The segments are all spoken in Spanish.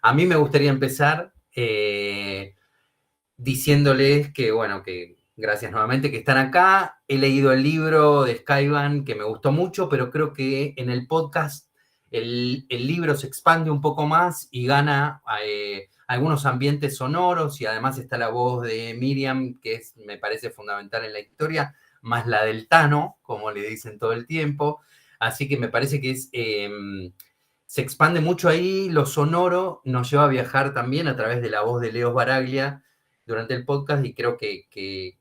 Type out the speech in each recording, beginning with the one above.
A mí me gustaría empezar diciéndoles que, bueno, que gracias nuevamente que están acá. He leído el libro de Skyban que me gustó mucho, pero creo que en el podcast el libro se expande un poco más y gana algunos ambientes sonoros, y además está la voz de Miriam, que me parece fundamental en la historia, más la del Tano, como le dicen todo el tiempo. Así que me parece que se expande mucho ahí, lo sonoro nos lleva a viajar también a través de la voz de Leo Baraglia durante el podcast, y creo que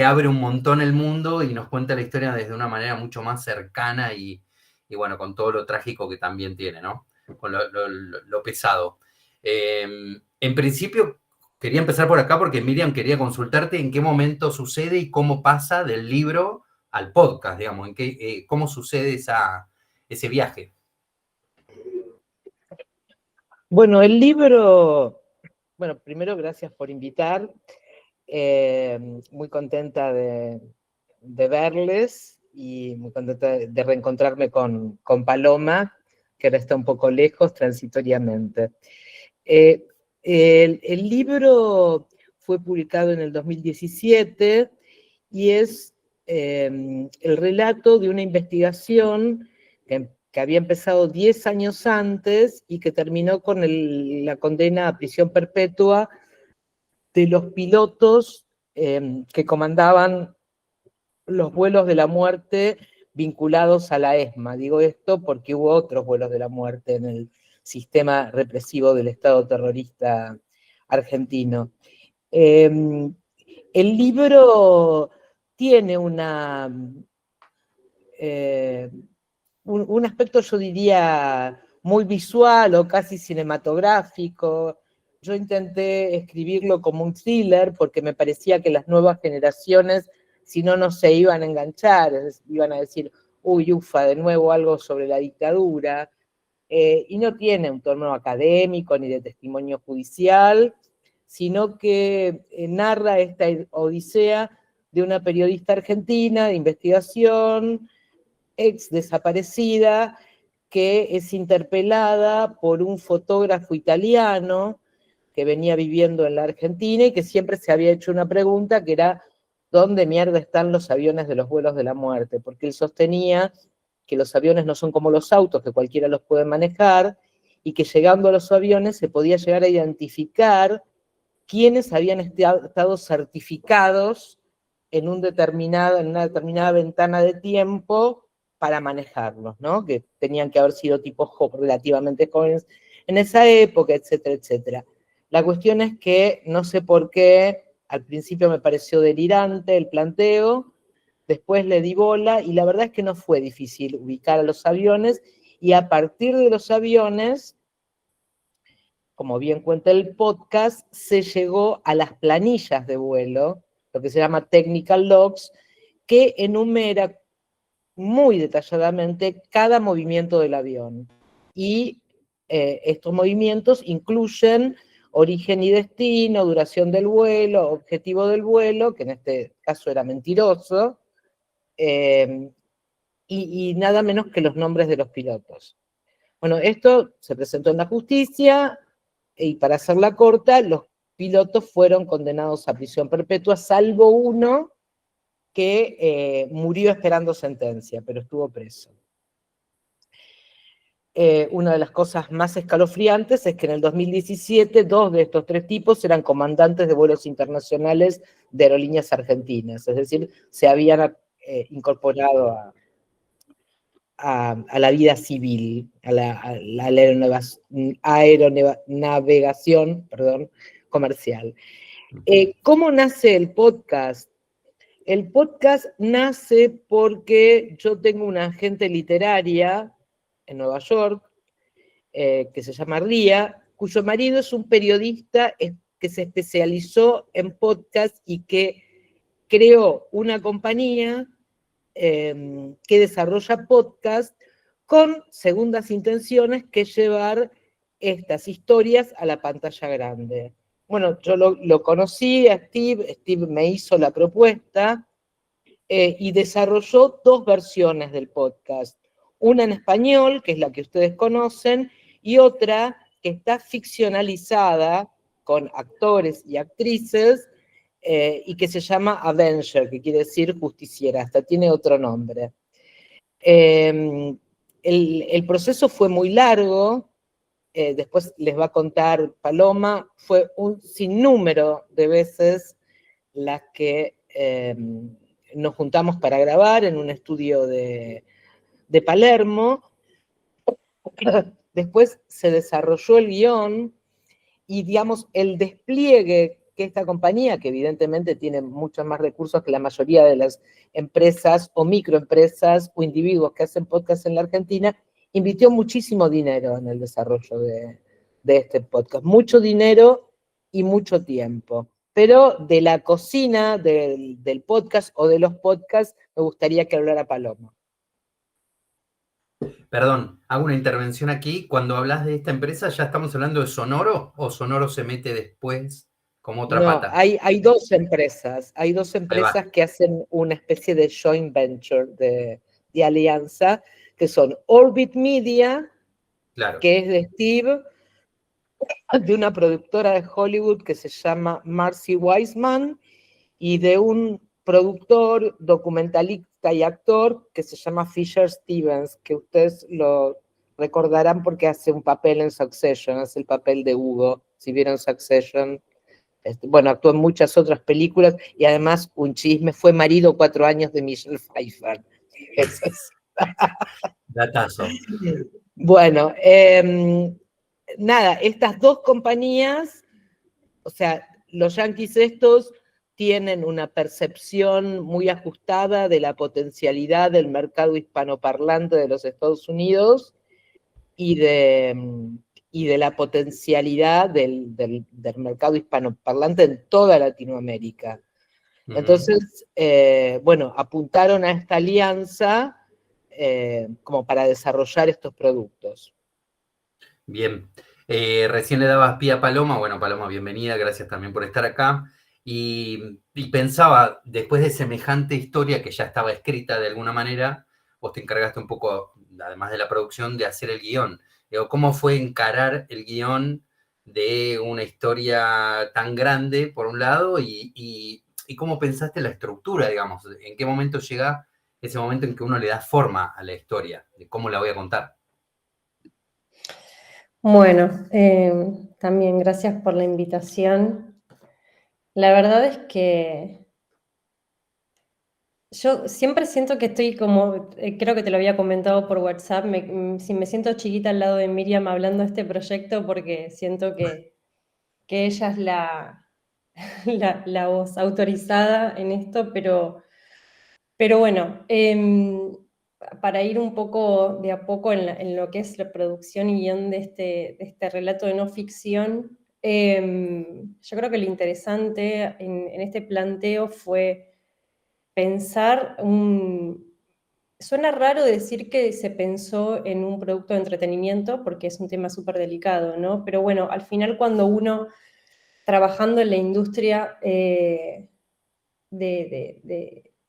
abre un montón el mundo y nos cuenta la historia desde una manera mucho más cercana y bueno, con todo lo trágico que también tiene, ¿no? Con lo pesado. En principio, quería empezar por acá porque Miriam quería consultarte en qué momento sucede y cómo pasa del libro al podcast, digamos, cómo sucede ese viaje. Bueno, el libro, bueno, primero gracias por invitar, muy contenta de verles y muy contenta de reencontrarme con Paloma, que ahora está un poco lejos transitoriamente. El libro fue publicado en el 2017 y es el relato de una investigación que había empezado 10 años antes y que terminó con la condena a prisión perpetua de los pilotos que comandaban los vuelos de la muerte vinculados a la ESMA. Digo esto porque hubo otros vuelos de la muerte en el sistema represivo del Estado terrorista argentino. El libro tiene un aspecto, yo diría, muy visual o casi cinematográfico. Yo intenté escribirlo como un thriller porque me parecía que las nuevas generaciones, si no, no se iban a enganchar, iban a decir, uy, ufa, de nuevo algo sobre la dictadura, y no tiene un tono académico ni de testimonio judicial, sino que narra esta odisea de una periodista argentina de investigación, ex desaparecida, que es interpelada por un fotógrafo italiano que venía viviendo en la Argentina y que siempre se había hecho una pregunta que era ¿dónde mierda están los aviones de los vuelos de la muerte? Porque él sostenía que los aviones no son como los autos, que cualquiera los puede manejar, y que llegando a los aviones se podía llegar a identificar quiénes habían estado certificados en una determinada ventana de tiempo para manejarlos, ¿no? Que tenían que haber sido tipos relativamente jóvenes en esa época, etcétera, etcétera. La cuestión es que no sé por qué, al principio me pareció delirante el planteo, después le di bola y la verdad es que no fue difícil ubicar a los aviones, y a partir de los aviones, como bien cuenta el podcast, se llegó a las planillas de vuelo, lo que se llama technical logs, que enumera muy detalladamente cada movimiento del avión. Y estos movimientos incluyen origen y destino, duración del vuelo, objetivo del vuelo, que en este caso era mentiroso, y nada menos que los nombres de los pilotos. Bueno, esto se presentó en la justicia, y para hacerla corta, los pilotos fueron condenados a prisión perpetua, salvo uno que murió esperando sentencia, pero estuvo preso. Una de las cosas más escalofriantes es que en el 2017 2 de estos 3 tipos eran comandantes de vuelos internacionales de aerolíneas argentinas, es decir, se habían incorporado a la vida civil, a la aeronavegación, comercial. ¿Cómo nace el podcast? El podcast nace porque yo tengo una agente literaria en Nueva York, que se llama Ría, cuyo marido es un periodista que se especializó en podcast y que creó una compañía que desarrolla podcast con segundas intenciones, que llevar estas historias a la pantalla grande. Bueno, yo lo conocí a Steve me hizo la propuesta y desarrolló 2 versiones del podcast. Una en español, que es la que ustedes conocen, y otra que está ficcionalizada con actores y actrices y que se llama Avenger, que quiere decir justiciera, hasta tiene otro nombre. El proceso fue muy largo, después les va a contar Paloma, fue un sinnúmero de veces las que nos juntamos para grabar en un estudio de Palermo. Después se desarrolló el guión y, digamos, el despliegue que esta compañía, que evidentemente tiene muchos más recursos que la mayoría de las empresas o microempresas o individuos que hacen podcast en la Argentina, invirtió muchísimo dinero en el desarrollo de este podcast. Mucho dinero y mucho tiempo. Pero de la cocina del podcast o de los podcasts me gustaría que hablara Paloma. Perdón, hago una intervención aquí. Cuando hablas de esta empresa, ¿ya estamos hablando de Sonoro o Sonoro se mete después como otra No, pata? hay dos empresas. Hay dos Ahí va, empresas que hacen una especie de joint venture, de alianza, que son Orbit Media, claro. que es de Steve, de una productora de Hollywood que se llama Marcy Wiseman, y de un productor, documentalista y actor que se llama Fisher Stevens, que ustedes lo recordarán porque hace un papel en Succession, hace el papel de Hugo, si vieron Succession. Bueno, actuó en muchas otras películas y además, un chisme, fue marido 4 años de Michelle Pfeiffer. Eso es. Datazo. Bueno, nada, estas dos compañías, o sea, los yanquis estos tienen una percepción muy ajustada de la potencialidad del mercado hispanoparlante de los Estados Unidos y de la potencialidad del mercado hispanoparlante en toda Latinoamérica. Entonces, bueno, apuntaron a esta alianza como para desarrollar estos productos. Bien. Recién le dabas pie a Paloma. Bueno, Paloma, bienvenida. Gracias también por estar acá. Y pensaba, después de semejante historia que ya estaba escrita de alguna manera, vos te encargaste un poco, además de la producción, de hacer el guión. Digo, ¿cómo fue encarar el guión de una historia tan grande, por un lado, y cómo pensaste la estructura, digamos? ¿En qué momento llega ese momento en que uno le da forma a la historia? De cómo la voy a contar. Bueno, también gracias por la invitación. La verdad es que yo siempre siento que estoy como, creo que te lo había comentado por WhatsApp, si me siento chiquita al lado de Miriam hablando de este proyecto porque siento que ella es la voz autorizada en esto, pero bueno, para ir un poco de a poco en lo que es la producción y guión de este relato de no ficción, yo creo que lo interesante en este planteo fue pensar Suena raro decir que se pensó en un producto de entretenimiento, porque es un tema súper delicado, ¿no? Pero bueno, al final cuando uno, trabajando en la industria de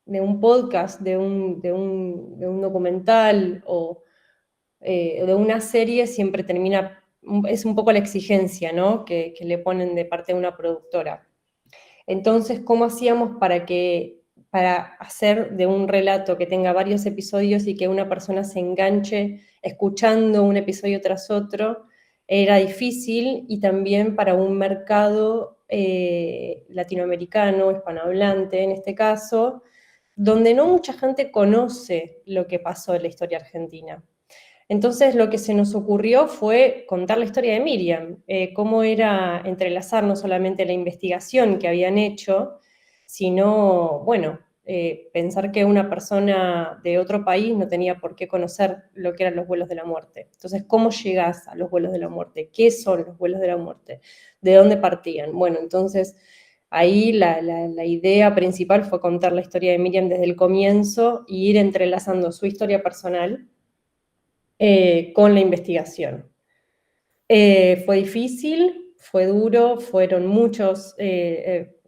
un podcast, de un documental o de una serie, siempre termina, es un poco la exigencia, ¿no? Que le ponen de parte de una productora. Entonces, ¿cómo hacíamos para hacer de un relato que tenga varios episodios y que una persona se enganche escuchando un episodio tras otro? Era difícil, y también para un mercado latinoamericano, hispanohablante en este caso, donde no mucha gente conoce lo que pasó en la historia argentina. Entonces lo que se nos ocurrió fue contar la historia de Miriam, cómo era entrelazar no solamente la investigación que habían hecho, sino, bueno, pensar que una persona de otro país no tenía por qué conocer lo que eran los vuelos de la muerte. Entonces, ¿cómo llegás a los vuelos de la muerte? ¿Qué son los vuelos de la muerte? ¿De dónde partían? Bueno, entonces ahí la idea principal fue contar la historia de Miriam desde el comienzo e ir entrelazando su historia personal con la investigación. Fue difícil, fue duro, fueron muchos,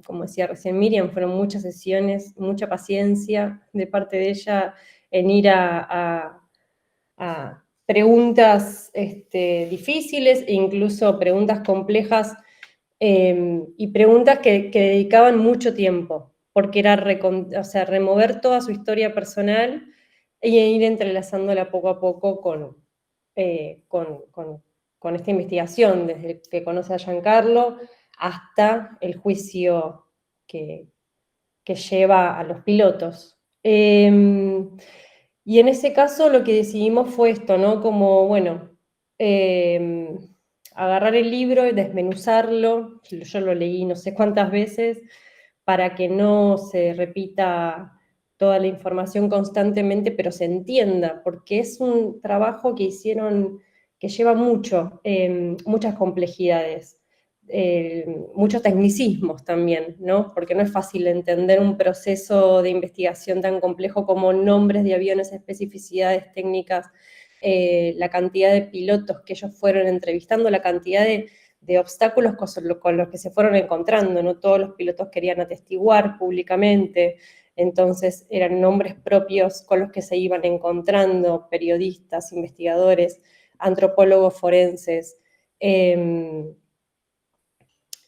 como decía recién Miriam, fueron muchas sesiones, mucha paciencia de parte de ella en ir a preguntas difíciles e incluso preguntas complejas y preguntas que dedicaban mucho tiempo, porque era remover toda su historia personal e ir entrelazándola poco a poco con esta investigación, desde que conoce a Giancarlo hasta el juicio que lleva a los pilotos. Y en ese caso lo que decidimos fue esto, ¿no? Como, bueno, agarrar el libro y desmenuzarlo, yo lo leí no sé cuántas veces, para que no se repita toda la información constantemente, pero se entienda, porque es un trabajo que hicieron, que lleva muchas complejidades, muchos tecnicismos también, ¿no? Porque no es fácil entender un proceso de investigación tan complejo como nombres de aviones, especificidades técnicas, la cantidad de pilotos que ellos fueron entrevistando, la cantidad de obstáculos con los que se fueron encontrando, no todos los pilotos querían atestiguar públicamente, entonces eran nombres propios con los que se iban encontrando, periodistas, investigadores, antropólogos forenses,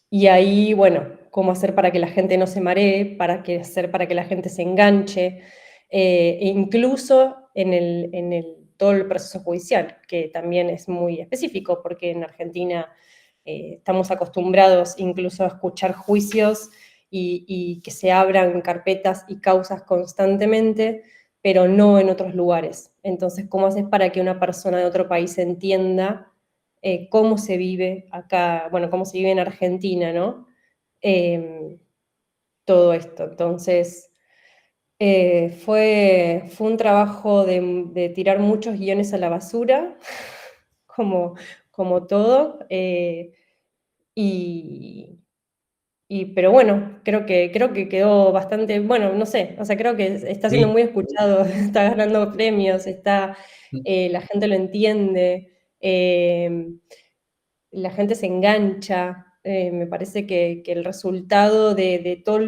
y ahí, bueno, cómo hacer para que la gente no se maree, hacer para que la gente se enganche, e incluso en todo el proceso judicial, que también es muy específico, porque en Argentina estamos acostumbrados incluso a escuchar juicios y que se abran carpetas y causas constantemente, pero no en otros lugares. Entonces, ¿cómo haces para que una persona de otro país entienda cómo se vive acá, bueno, cómo se vive en Argentina, ¿no? Todo esto. Entonces, fue un trabajo de tirar muchos guiones a la basura, como todo, pero bueno, creo que quedó bastante, bueno, no sé, o sea, creo que está siendo Sí. muy escuchado, está ganando premios, la gente lo entiende, la gente se engancha, me parece que el resultado de todo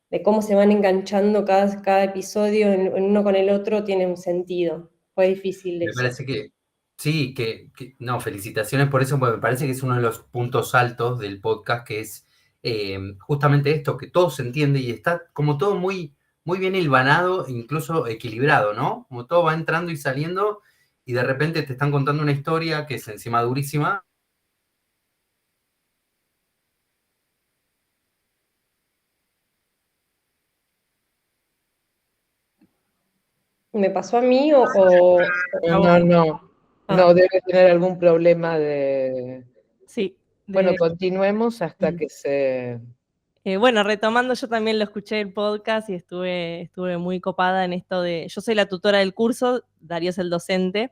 de cómo se van enganchando cada episodio en uno con el otro tiene un sentido. Fue difícil Me eso. parece que sí, no, felicitaciones por eso, porque me parece que es uno de los puntos altos del podcast, que es justamente esto, que todo se entiende y está como todo muy, muy bien hilvanado, incluso equilibrado, ¿no? Como todo va entrando y saliendo y de repente te están contando una historia que es encima durísima. ¿Me pasó a mí o a vos? No, debe tener algún problema de... Sí. Bueno, continuemos hasta que se... Bueno, retomando, yo también lo escuché el podcast y estuve muy copada en esto de, yo soy la tutora del curso, Darío es el docente,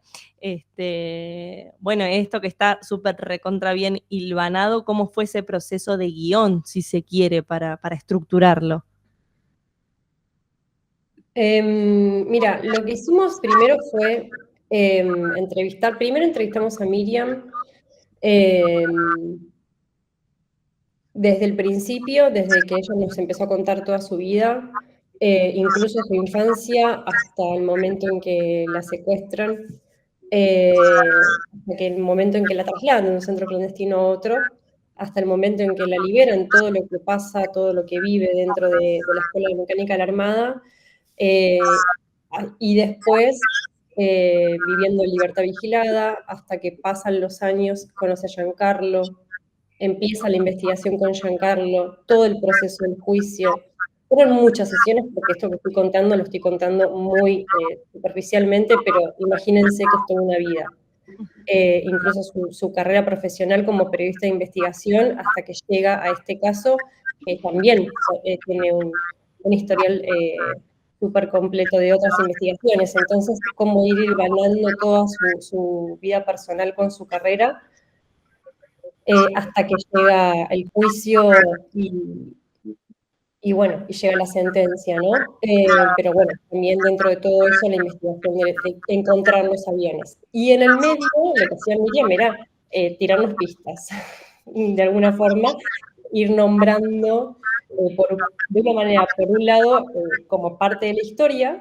bueno, esto que está súper recontra bien hilvanado, ¿cómo fue ese proceso de guión, si se quiere, para estructurarlo? Mira, lo que hicimos primero fue primero entrevistamos a Miriam, desde el principio, desde que ella nos empezó a contar toda su vida, incluso su infancia, hasta el momento en que la secuestran, hasta el momento en que la trasladan de un centro clandestino a otro, hasta el momento en que la liberan, todo lo que pasa, todo lo que vive dentro de la Escuela de Mecánica de la Armada, y después viviendo en libertad vigilada, hasta que pasan los años, conoce a Giancarlo, empieza la investigación con Giancarlo, todo el proceso del juicio. Fueron muchas sesiones, porque esto que estoy contando lo estoy contando muy superficialmente, pero imagínense que es toda una vida. Incluso su carrera profesional como periodista de investigación, hasta que llega a este caso, que también tiene un historial súper completo de otras investigaciones. Entonces, cómo ir ganando toda su vida personal con su carrera, hasta que llega el juicio y bueno, y llega la sentencia, ¿no? Pero bueno, también dentro de todo eso la investigación de encontrar los aviones. Y en el medio, lo que hacía Miriam era tirarnos pistas, de alguna forma, ir nombrando de una manera, por un lado, como parte de la historia,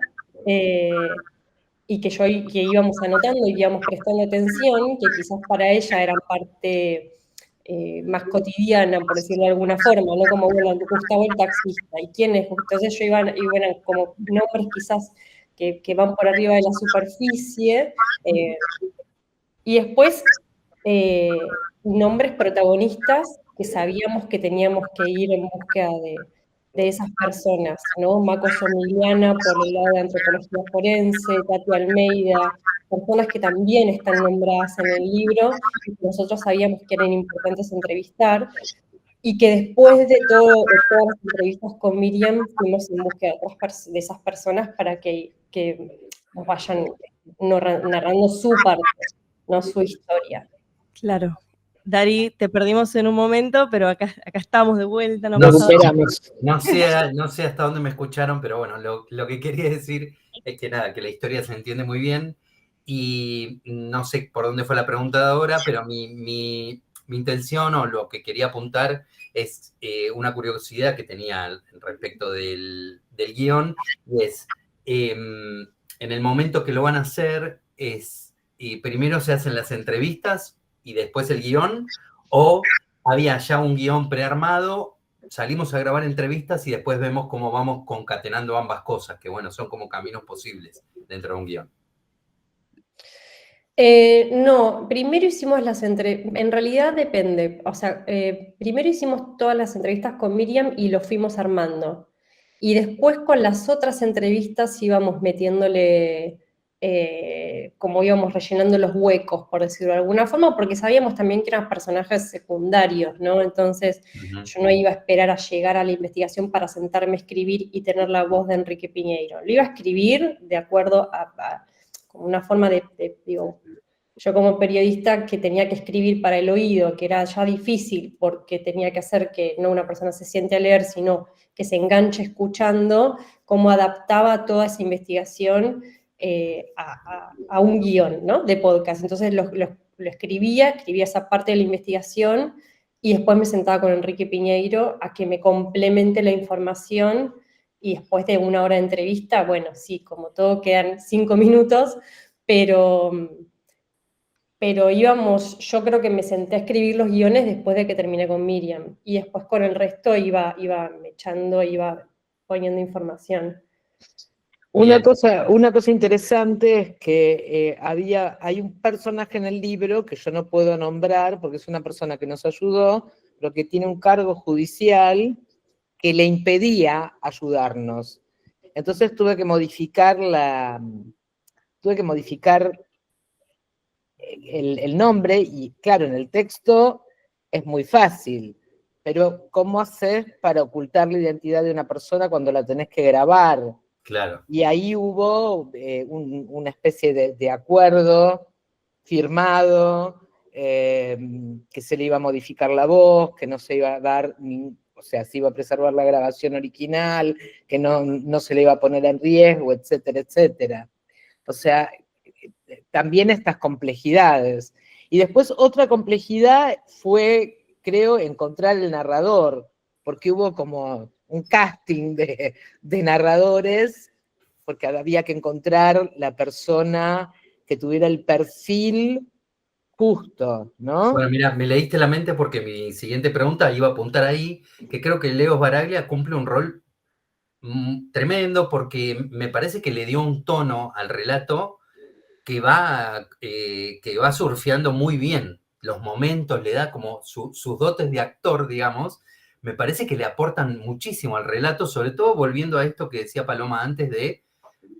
y que íbamos anotando y íbamos prestando atención, que quizás para ella eran parte más cotidiana, por decirlo de alguna forma, ¿no? Como, bueno, Gustavo el taxista, ¿y quién es? Entonces iban como nombres quizás que van por arriba de la superficie, y después nombres protagonistas que sabíamos que teníamos que ir en búsqueda de esas personas, ¿no? Mako Somiliana por el lado de antropología forense, Tati Almeida, personas que también están nombradas en el libro y que nosotros sabíamos que eran importantes entrevistar, y que después de todas las entrevistas con Miriam fuimos en búsqueda de esas personas para que nos vayan narrando su parte, no su historia. Claro. Dari, te perdimos en un momento, pero acá estamos de vuelta. No sé hasta dónde me escucharon, pero bueno, lo que quería decir es que nada, que la historia se entiende muy bien y no sé por dónde fue la pregunta de ahora, pero mi intención o lo que quería apuntar es una curiosidad que tenía respecto del guión, y es, en el momento que lo van a hacer, primero se hacen las entrevistas y después el guión, o había ya un guión prearmado, salimos a grabar entrevistas y después vemos cómo vamos concatenando ambas cosas, que bueno, son como caminos posibles dentro de un guión. No, primero hicimos en realidad depende, o sea, primero hicimos todas las entrevistas con Miriam y lo fuimos armando. Y después con las otras entrevistas íbamos metiéndole, como íbamos rellenando los huecos, por decirlo de alguna forma, porque sabíamos también que eran personajes secundarios, ¿no? Entonces yo no iba a esperar a llegar a la investigación para sentarme a escribir y tener la voz de Enrique Piñeiro. Lo iba a escribir de acuerdo a como una forma digo, yo como periodista que tenía que escribir para el oído, que era ya difícil porque tenía que hacer que no una persona se siente a leer, sino que se enganche escuchando, cómo adaptaba toda esa investigación a un guión, ¿no? De podcast. Entonces lo escribía esa parte de la investigación y después me sentaba con Enrique Piñeiro a que me complemente la información, y después de una hora de entrevista, bueno, sí, como todo quedan 5 minutos, pero íbamos, yo creo que me senté a escribir los guiones después de que terminé con Miriam, y después con el resto iba echando, iba poniendo información. Una cosa interesante es que hay un personaje en el libro que yo no puedo nombrar porque es una persona que nos ayudó, pero que tiene un cargo judicial que le impedía ayudarnos. Entonces tuve que modificar el nombre, y claro, en el texto es muy fácil, pero ¿cómo haces para ocultar la identidad de una persona cuando la tenés que grabar? Claro. Y ahí hubo una especie de acuerdo firmado, que se le iba a modificar la voz, que no se iba a dar, o sea, se iba a preservar la grabación original, que no se le iba a poner en riesgo, etcétera, etcétera. O sea, también estas complejidades. Y después otra complejidad fue, creo, encontrar el narrador, porque hubo como un casting de narradores, porque había que encontrar la persona que tuviera el perfil justo, ¿no? Bueno, mira, me leíste la mente porque mi siguiente pregunta iba a apuntar ahí, que creo que Leo Sbaraglia cumple un rol tremendo, porque me parece que le dio un tono al relato que va surfeando muy bien los momentos, le da como sus dotes de actor, digamos. Me parece que le aportan muchísimo al relato, sobre todo volviendo a esto que decía Paloma antes de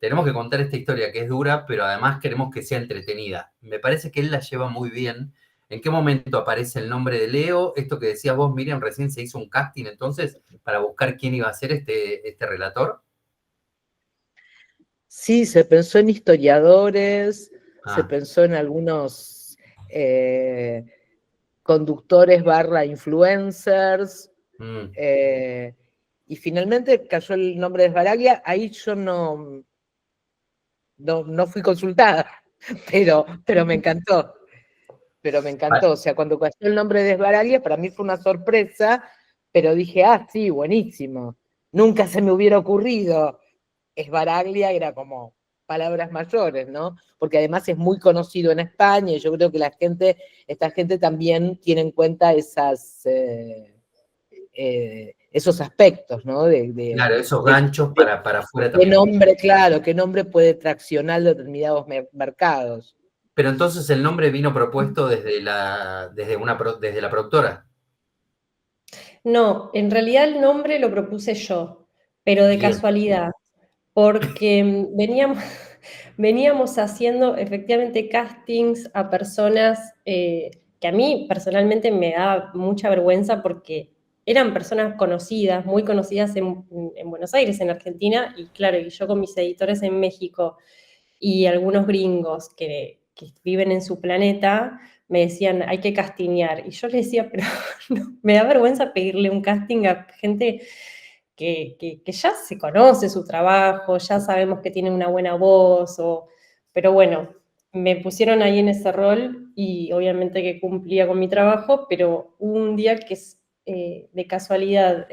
tenemos que contar esta historia que es dura, pero además queremos que sea entretenida. Me parece que él la lleva muy bien. ¿En qué momento aparece el nombre de Leo? Esto que decías vos, Miriam, recién se hizo un casting entonces para buscar quién iba a ser este relator. Sí, se pensó en historiadores, se pensó en algunos conductores / influencers, y finalmente cayó el nombre de Sbaraglia. Ahí yo no fui consultada, pero me encantó. O sea, cuando cayó el nombre de Sbaraglia, para mí fue una sorpresa, pero dije, sí, buenísimo. Nunca se me hubiera ocurrido. Sbaraglia era como palabras mayores, ¿no? Porque además es muy conocido en España y yo creo que esta gente también tiene en cuenta esos aspectos, ¿no? Claro, esos ganchos para afuera qué también. nombre, claro, qué nombre puede traccionar determinados mercados. Pero entonces el nombre vino propuesto desde la productora. No, en realidad el nombre lo propuse yo, pero de Bien. casualidad, porque veníamos haciendo efectivamente castings a personas que a mí personalmente me da mucha vergüenza porque eran personas conocidas, muy conocidas en Buenos Aires, en Argentina, y claro, y yo con mis editores en México y algunos gringos que viven en su planeta, me decían, hay que castinear. Y yo les decía, pero no, me da vergüenza pedirle un casting a gente que ya se conoce su trabajo, ya sabemos que tiene una buena voz, pero bueno, me pusieron ahí en ese rol y obviamente que cumplía con mi trabajo, pero hubo un día que de casualidad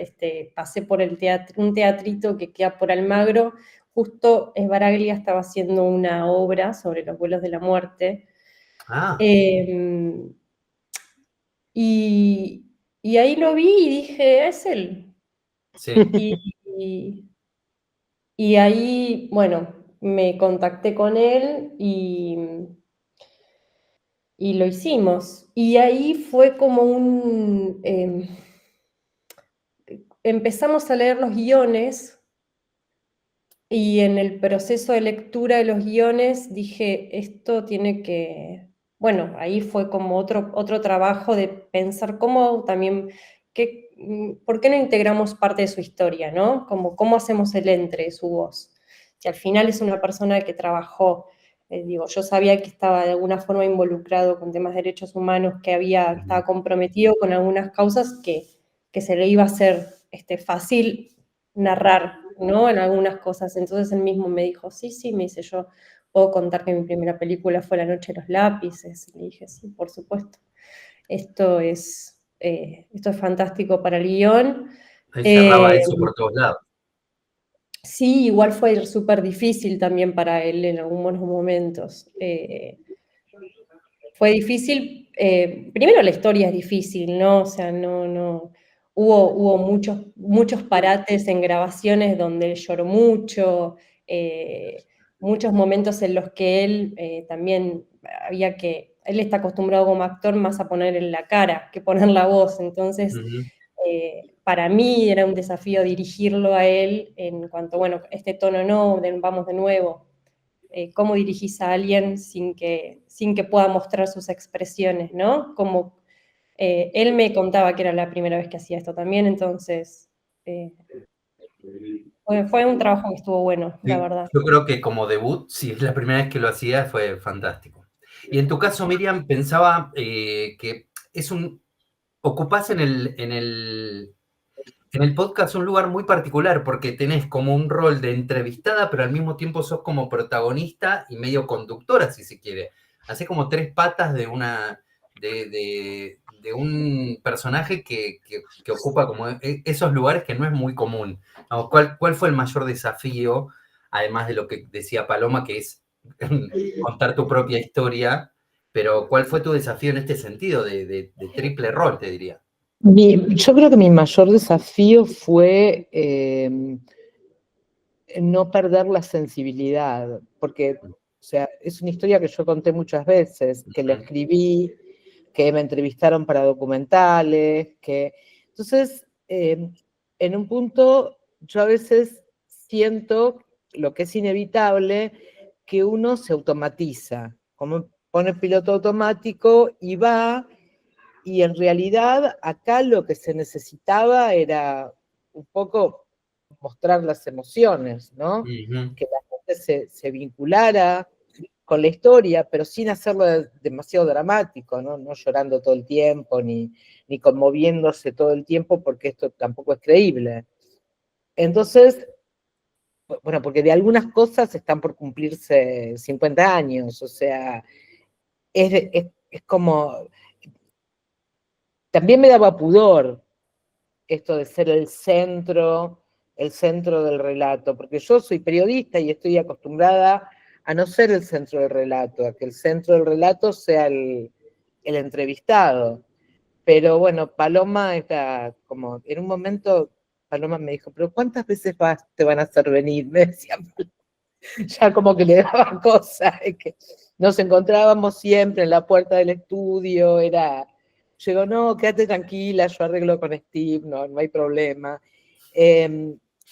pasé por un teatrito que queda por Almagro. Justo Esbaraglia estaba haciendo una obra sobre los vuelos de la muerte. Ah, Eh, y ahí lo vi y dije, es él. sí. Y, y ahí, bueno, me contacté con él y lo hicimos. Y ahí fue como empezamos a leer los guiones. Y en el proceso de lectura de los guiones dije, esto tiene que, bueno, ahí fue como otro trabajo de pensar cómo también, ¿por qué no integramos parte de su historia, ¿no? Como cómo hacemos el entre de su voz. Si al final es una persona que trabajó, digo, yo sabía que estaba de alguna forma involucrado con temas de derechos humanos, estaba comprometido con algunas causas que se le iba a hacer fácil narrar, ¿no? En algunas cosas. Entonces él mismo me dijo, sí, me dice, yo puedo contar que mi primera película fue La noche de los lápices. Y le dije, sí, por supuesto. Esto es fantástico para el guión. Ahí cerraba eso por todos lados. Sí, igual fue súper difícil también para él en algunos momentos. Fue difícil, primero la historia es difícil, ¿no? O sea, no, hubo muchos parates en grabaciones donde él lloró mucho, muchos momentos en los que él también él está acostumbrado como actor más a poner en la cara que poner la voz, entonces para mí era un desafío dirigirlo a él en cuanto, bueno, este tono no, vamos de nuevo. Cómo dirigís a alguien sin que pueda mostrar sus expresiones, ¿no? Como él me contaba que era la primera vez que hacía esto también, entonces fue un trabajo que estuvo bueno, la verdad. Yo creo que como debut, si es la primera vez que lo hacía, fue fantástico. Y en tu caso, Miriam, pensaba que ocupás en el podcast un lugar muy particular porque tenés como un rol de entrevistada, pero al mismo tiempo sos como protagonista y medio conductora, si se quiere. Hace como tres patas de un personaje que ocupa como esos lugares que no es muy común. ¿Cuál fue el mayor desafío, además de lo que decía Paloma, que es contar tu propia historia? Pero ¿cuál fue tu desafío en este sentido de triple rol, te diría? Yo creo que mi mayor desafío fue no perder la sensibilidad, porque, o sea, es una historia que yo conté muchas veces, que la escribí, que me entrevistaron para documentales, Entonces, en un punto, yo a veces siento lo que es inevitable, que uno se automatiza, como pone piloto automático y va, y en realidad acá lo que se necesitaba era un poco mostrar las emociones, ¿no? Que la gente se vinculara con la historia, pero sin hacerlo demasiado dramático, ¿no? No llorando todo el tiempo, ni conmoviéndose todo el tiempo, porque esto tampoco es creíble. Entonces, bueno, porque de algunas cosas están por cumplirse 50 años, o sea, es como... También me daba pudor esto de ser el centro del relato, porque yo soy periodista y estoy acostumbrada a no ser el centro del relato, a que el centro del relato sea el entrevistado. Pero bueno, Paloma está como, en un momento, Paloma me dijo, pero ¿cuántas veces te van a hacer venir? Me decía, ya como que le daba cosa, es que nos encontrábamos siempre en la puerta del estudio, yo digo, no, quédate tranquila, yo arreglo con Steve, no hay problema.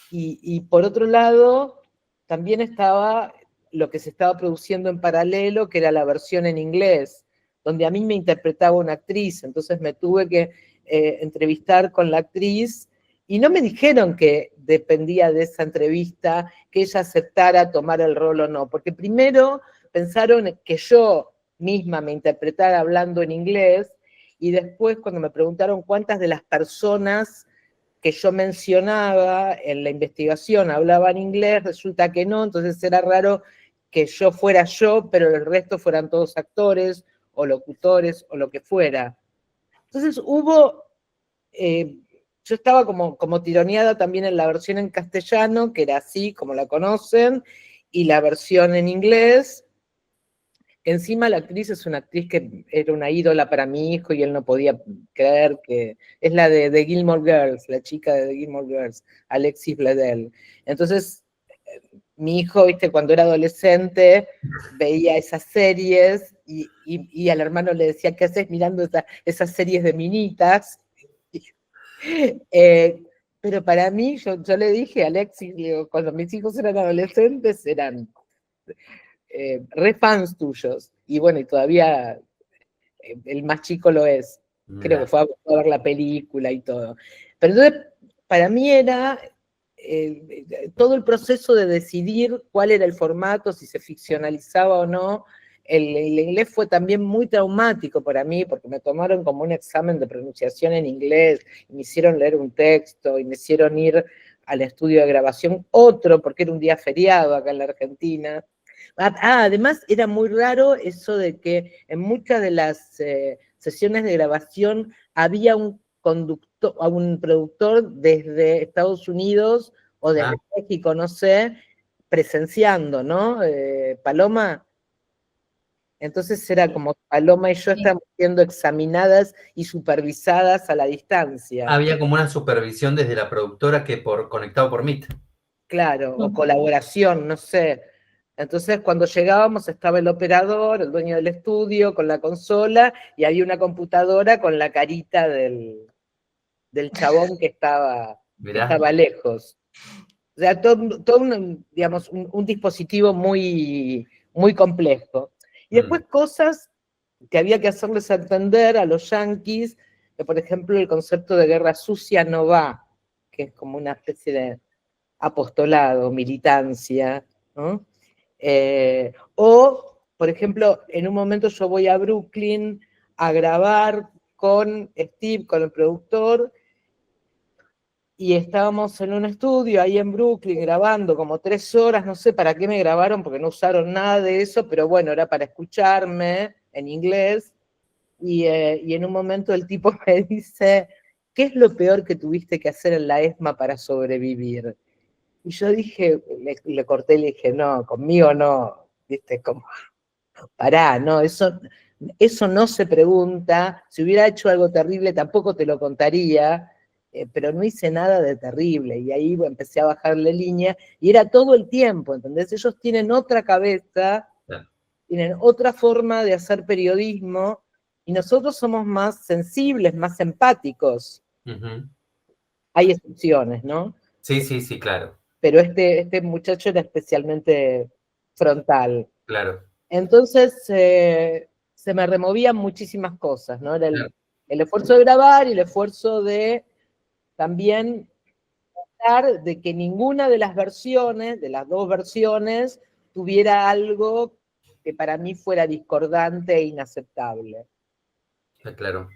Y por otro lado, también estaba lo que se estaba produciendo en paralelo, que era la versión en inglés, donde a mí me interpretaba una actriz, entonces me tuve que entrevistar con la actriz, y no me dijeron que dependía de esa entrevista que ella aceptara tomar el rol o no, porque primero pensaron que yo misma me interpretara hablando en inglés, y después cuando me preguntaron cuántas de las personas que yo mencionaba en la investigación hablaban inglés, resulta que no, entonces era raro que yo fuera yo, pero el resto fueran todos actores o locutores o lo que fuera. Entonces yo estaba como tironeada también en la versión en castellano, que era así como la conocen, y la versión en inglés. Encima la actriz es una actriz que era una ídola para mi hijo y él no podía creer que... Es la de Gilmore Girls, la chica de The Gilmore Girls, Alexis Bledel. Entonces, mi hijo, viste, cuando era adolescente, veía esas series y al hermano le decía, ¿qué haces mirando esas series de minitas? Pero para mí, yo le dije a Alexis, digo, cuando mis hijos eran adolescentes, eran re fans tuyos. Y bueno, y todavía el más chico lo es. Creo que fue a ver la película y todo. Pero entonces, para mí era todo el proceso de decidir cuál era el formato, si se ficcionalizaba o no. El inglés fue también muy traumático para mí, porque me tomaron como un examen de pronunciación en inglés, y me hicieron leer un texto, y me hicieron ir al estudio de grabación, otro, porque era un día feriado acá en la Argentina. Además era muy raro eso de que en muchas de las sesiones de grabación había un productor desde Estados Unidos o desde México, no sé, presenciando, ¿no? Paloma. Entonces era como Paloma y yo estábamos siendo examinadas y supervisadas a la distancia. Había como una supervisión desde la productora conectado por Meet. Claro, o colaboración, no sé. Entonces, cuando llegábamos estaba el operador, el dueño del estudio, con la consola, y había una computadora con la carita del chabón que estaba lejos. O sea, todo digamos, un dispositivo muy, muy complejo. Y después cosas que había que hacerles entender a los yanquis, que por ejemplo el concepto de guerra sucia no va, que es como una especie de apostolado, militancia, ¿no? O, por ejemplo, en un momento yo voy a Brooklyn a grabar con Steve, con el productor, y estábamos en un estudio ahí en Brooklyn grabando como 3 horas, no sé para qué me grabaron, porque no usaron nada de eso, pero bueno, era para escucharme en inglés, y en un momento el tipo me dice, ¿qué es lo peor que tuviste que hacer en la ESMA para sobrevivir? Y yo dije, le corté y le dije, no, conmigo no, viste, como, pará, no, eso no se pregunta, si hubiera hecho algo terrible tampoco te lo contaría, pero no hice nada de terrible, y ahí empecé a bajarle línea, y era todo el tiempo, ¿entendés? Ellos tienen otra cabeza, tienen otra forma de hacer periodismo, y nosotros somos más sensibles, más empáticos. Hay excepciones, ¿no? Sí, claro. Pero este muchacho era especialmente frontal. Claro. Entonces se me removían muchísimas cosas, ¿no? Era el esfuerzo de grabar y el esfuerzo de también tratar de que ninguna de las versiones, de las dos versiones, tuviera algo que para mí fuera discordante e inaceptable. Claro.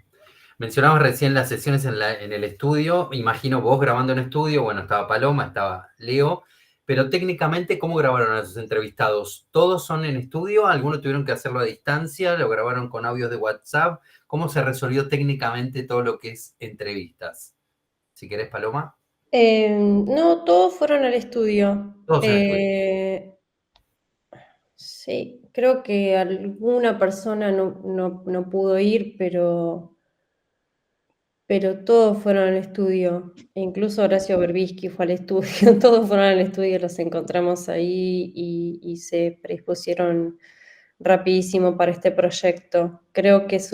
Mencionabas recién las sesiones en el estudio, imagino vos grabando en estudio, bueno, estaba Paloma, estaba Leo, pero técnicamente, ¿cómo grabaron a esos entrevistados? ¿Todos son en estudio? ¿Algunos tuvieron que hacerlo a distancia? ¿Lo grabaron con audios de WhatsApp? ¿Cómo se resolvió técnicamente todo lo que es entrevistas? Si querés, Paloma. No, todos fueron al estudio. Todos en el estudio. Sí, creo que alguna persona no pudo ir, pero todos fueron al estudio. Incluso Horacio Berbisky fue al estudio, todos fueron al estudio, los encontramos ahí y se predispusieron rapidísimo para este proyecto. Creo que es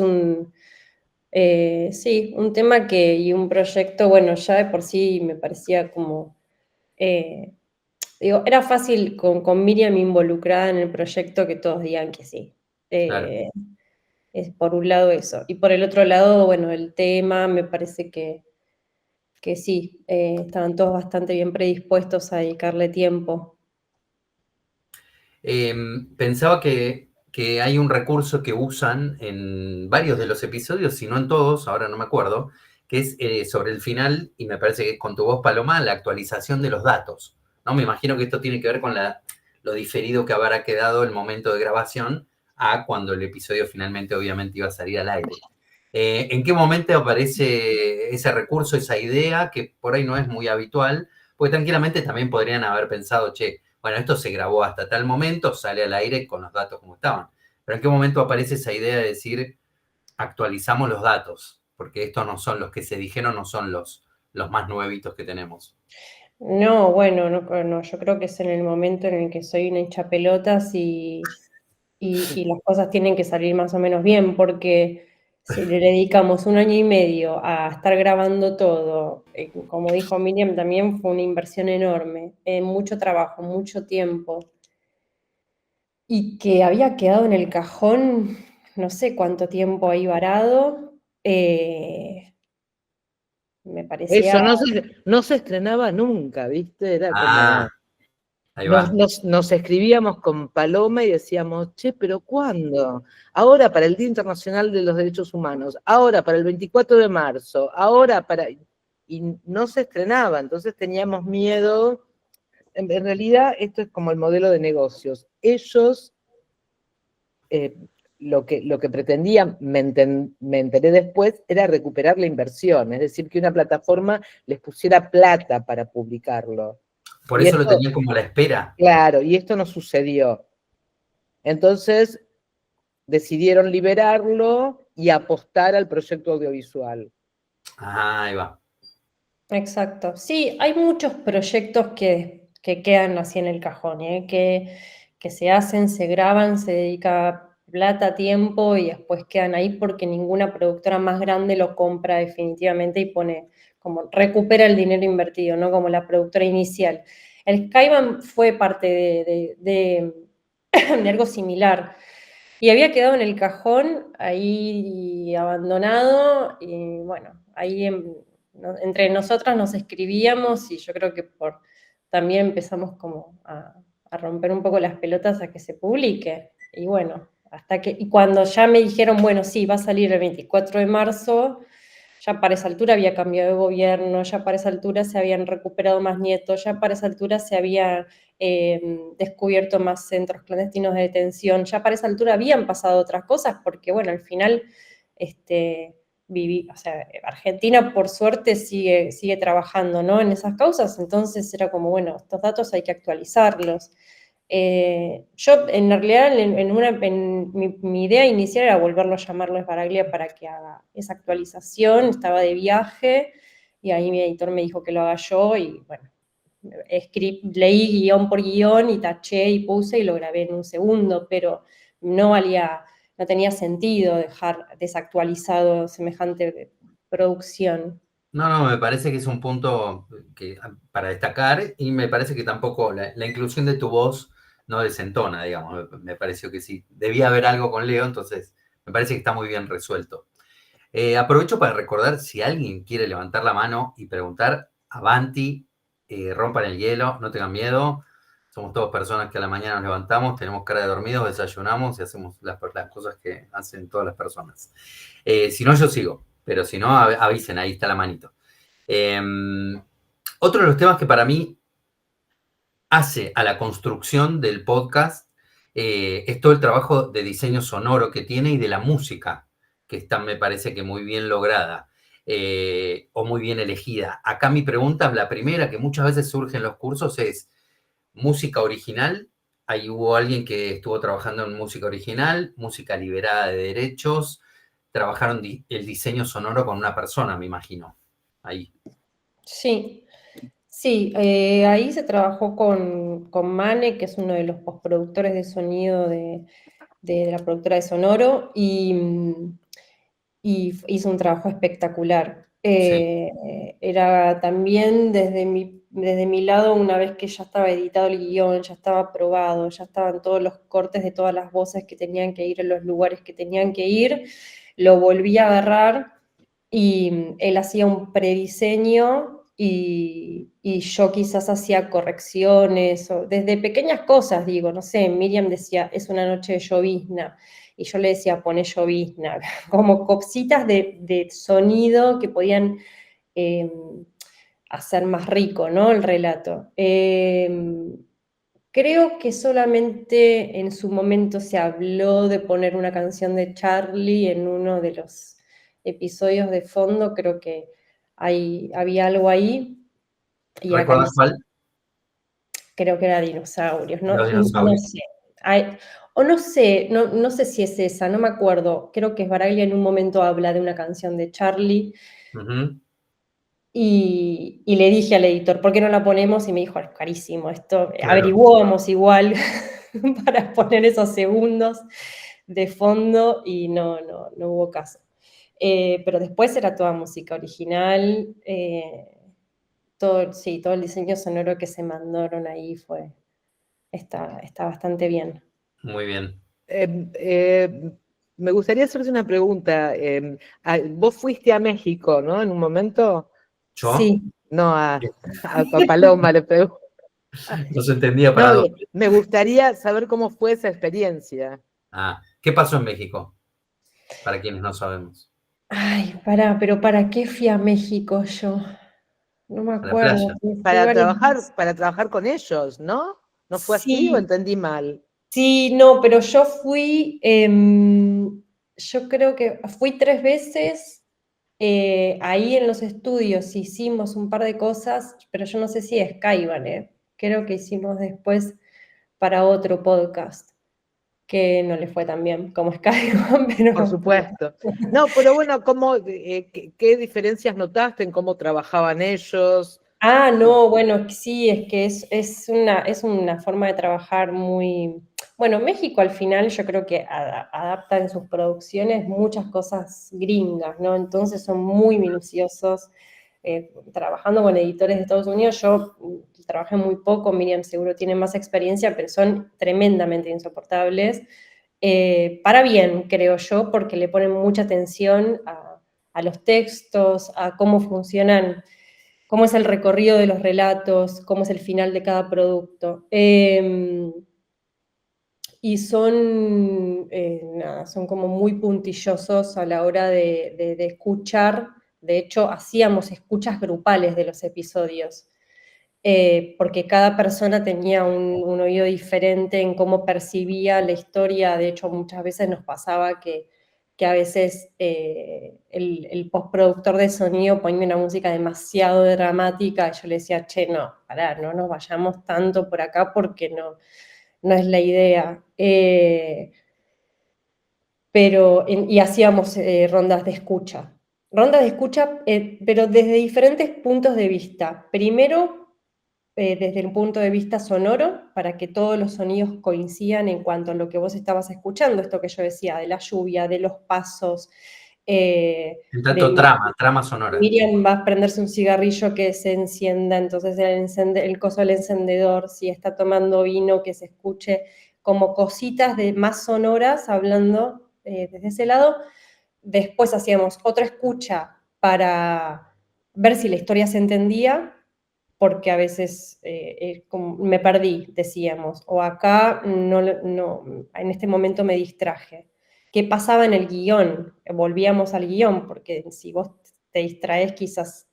sí, un tema y un proyecto, bueno, ya de por sí me parecía como, eh, digo, era fácil con Miriam involucrada en el proyecto que todos digan que sí. Claro. Es por un lado eso. Y por el otro lado, bueno, el tema me parece que sí, estaban todos bastante bien predispuestos a dedicarle tiempo. Pensaba que hay un recurso que usan en varios de los episodios, si no en todos, ahora no me acuerdo, que es sobre el final, y me parece que es con tu voz, Paloma, la actualización de los datos, ¿no? Me imagino que esto tiene que ver con lo diferido que habrá quedado el momento de grabación a cuando el episodio finalmente obviamente iba a salir al aire. ¿En qué momento aparece ese recurso, esa idea, que por ahí no es muy habitual? Porque tranquilamente también podrían haber pensado, che, bueno, esto se grabó hasta tal momento, sale al aire con los datos como estaban. Pero ¿en qué momento aparece esa idea de decir, actualizamos los datos? Porque estos no son los que se dijeron, no son los más nuevitos que tenemos. No, bueno, no, yo creo que es en el momento en el que soy una hinchapelotas y las cosas tienen que salir más o menos bien, porque si le dedicamos 1 año y medio a estar grabando todo, como dijo Miriam, también fue una inversión enorme, mucho trabajo, mucho tiempo, y que había quedado en el cajón, no sé cuánto tiempo ahí varado, me parecía... Eso no se estrenaba nunca, ¿viste? Era como... Ahí va. Nos escribíamos con Paloma y decíamos, che, pero ¿cuándo? Ahora para el Día Internacional de los Derechos Humanos, ahora para el 24 de marzo, ahora para... Y no se estrenaba, entonces teníamos miedo. En realidad esto es como el modelo de negocios. Ellos, lo que pretendían, me enteré después, era recuperar la inversión, es decir, que una plataforma les pusiera plata para publicarlo. Por Y eso lo esto, tenía como a la espera. claro, y esto no sucedió. Entonces decidieron liberarlo y apostar al proyecto audiovisual. Ahí va. Exacto. Sí, hay muchos proyectos que quedan así en el cajón, que se hacen, se graban, se dedica plata, tiempo y después quedan ahí porque ninguna productora más grande lo compra definitivamente y pone, como recupera el dinero invertido, ¿no? Como la productora inicial. El Skyban fue parte de algo similar. Y había quedado en el cajón, ahí abandonado, y bueno, ahí entre nosotras nos escribíamos y yo creo que también empezamos como a romper un poco las pelotas a que se publique. Y bueno, y cuando ya me dijeron, bueno, sí, va a salir el 24 de marzo, ya para esa altura había cambiado de gobierno, ya para esa altura se habían recuperado más nietos, ya para esa altura se había descubierto más centros clandestinos de detención, ya para esa altura habían pasado otras cosas, porque bueno, al final o sea, Argentina por suerte sigue trabajando, ¿no? En esas causas, entonces era como, bueno, estos datos hay que actualizarlos. Yo, en realidad, mi idea inicial era volverlo a llamar Luis Baraglia para que haga esa actualización, estaba de viaje, y ahí mi editor me dijo que lo haga yo, y bueno, leí guión por guión, y taché y puse, y lo grabé en un segundo, pero no tenía sentido dejar desactualizado semejante producción. No, me parece que es un punto para destacar y me parece que tampoco la inclusión de tu voz no desentona, digamos. Me pareció que sí. Debía haber algo con Leo, entonces me parece que está muy bien resuelto. Aprovecho para recordar, si alguien quiere levantar la mano y preguntar, avanti, rompan el hielo, no tengan miedo. Somos todas personas que a la mañana nos levantamos, tenemos cara de dormidos, desayunamos y hacemos las cosas que hacen todas las personas. Si no, yo sigo, pero si no, avisen, ahí está la manito. Otro de los temas que para mí hace a la construcción del podcast es todo el trabajo de diseño sonoro que tiene y de la música, que está, me parece que muy bien lograda o muy bien elegida. Acá mi pregunta, la primera que muchas veces surge en los cursos es, ¿música original ahí hubo alguien que estuvo trabajando en música original, música liberada de derechos, trabajaron el diseño sonoro con una persona, me imagino, ahí. Sí, sí, ahí se trabajó con Mane, que es uno de los postproductores de sonido de la productora de Sonoro, y hizo un trabajo espectacular. Sí. Era también desde mi lado, una vez que ya estaba editado el guión, ya estaba aprobado, ya estaban todos los cortes de todas las voces que tenían que ir en los lugares que tenían que ir, lo volví a agarrar y él hacía un prediseño y yo quizás hacía correcciones, o desde pequeñas cosas, digo, no sé, Miriam decía, es una noche de llovizna, y yo le decía, poné llovizna, como cositas de sonido que podían eh, hacer más rico, ¿no? El relato. Creo que solamente en su momento se habló de poner una canción de Charlie en uno de los episodios de fondo, creo que había algo ahí, y ¿Recuerdas cuál? creo que era dinosaurios, no, Los no dinosaurios. sé. O no sé, no sé si es esa, no me acuerdo. Creo que Sbaraglia en un momento habla de una canción de Charlie, Ujú. y le dije al editor, ¿por qué no la ponemos? Y me dijo, es carísimo esto. Claro. Averiguamos igual para poner esos segundos de fondo y no hubo caso. Pero después era toda música original, sí, todo el diseño sonoro que se mandaron ahí está bastante bien. Muy bien. Eh, eh, Me gustaría hacerte una pregunta. Vos fuiste a México, ¿no? En un momento. ¿Yo? Sí. No, a Paloma le pregunto. No se entendía para No, dónde. me gustaría saber cómo fue esa experiencia. Ah, ¿qué pasó en México? Para quienes no sabemos. Ay, pero ¿para qué fui a México yo? No me A la acuerdo, playa. fui varias veces. Para trabajar con ellos, ¿no? ¿No fue así o Sí, entendí mal? sí, no, pero yo fui, yo creo que fui 3 veces, ahí en los estudios hicimos un par de cosas, pero yo no sé si es Kaiban, creo que hicimos después para otro podcast, que no le fue tan bien como Skyban, Por pero... supuesto. No, pero bueno, qué diferencias notaste en cómo trabajaban ellos? Ah, no, bueno, sí, es que es una forma de trabajar muy... Bueno, México al final yo creo que adapta en sus producciones muchas cosas gringas, ¿no? Entonces son muy minuciosos. Trabajando con editores de Estados Unidos, yo trabajé muy poco, Miriam seguro tiene más experiencia, pero son tremendamente insoportables. Para bien, creo yo, porque le ponen mucha atención a los textos, a cómo funcionan, cómo es el recorrido de los relatos, cómo es el final de cada producto. Y son como muy puntillosos a la hora de escuchar. De hecho, hacíamos escuchas grupales de los episodios, porque cada persona tenía un oído diferente en cómo percibía la historia. De hecho, muchas veces nos pasaba que a veces el postproductor de sonido ponía una música demasiado dramática, y yo le decía, che, no, pará, no nos vayamos tanto por acá porque no es la idea. Y hacíamos rondas de escucha. Rondas de escucha, pero desde diferentes puntos de vista. Primero, desde el punto de vista sonoro, para que todos los sonidos coincidan en cuanto a lo que vos estabas escuchando, esto que yo decía, de la lluvia, de los pasos, En de tanto trama sonora. Miriam va a prenderse un cigarrillo que se encienda, entonces el coso del encendedor, si está tomando vino, que se escuche como cositas más sonoras hablando desde ese lado. Después hacíamos otra escucha para ver si la historia se entendía, porque a veces me perdí, decíamos, o acá en este momento me distraje. ¿Qué pasaba en el guión? Volvíamos al guión, porque si vos te distraes quizás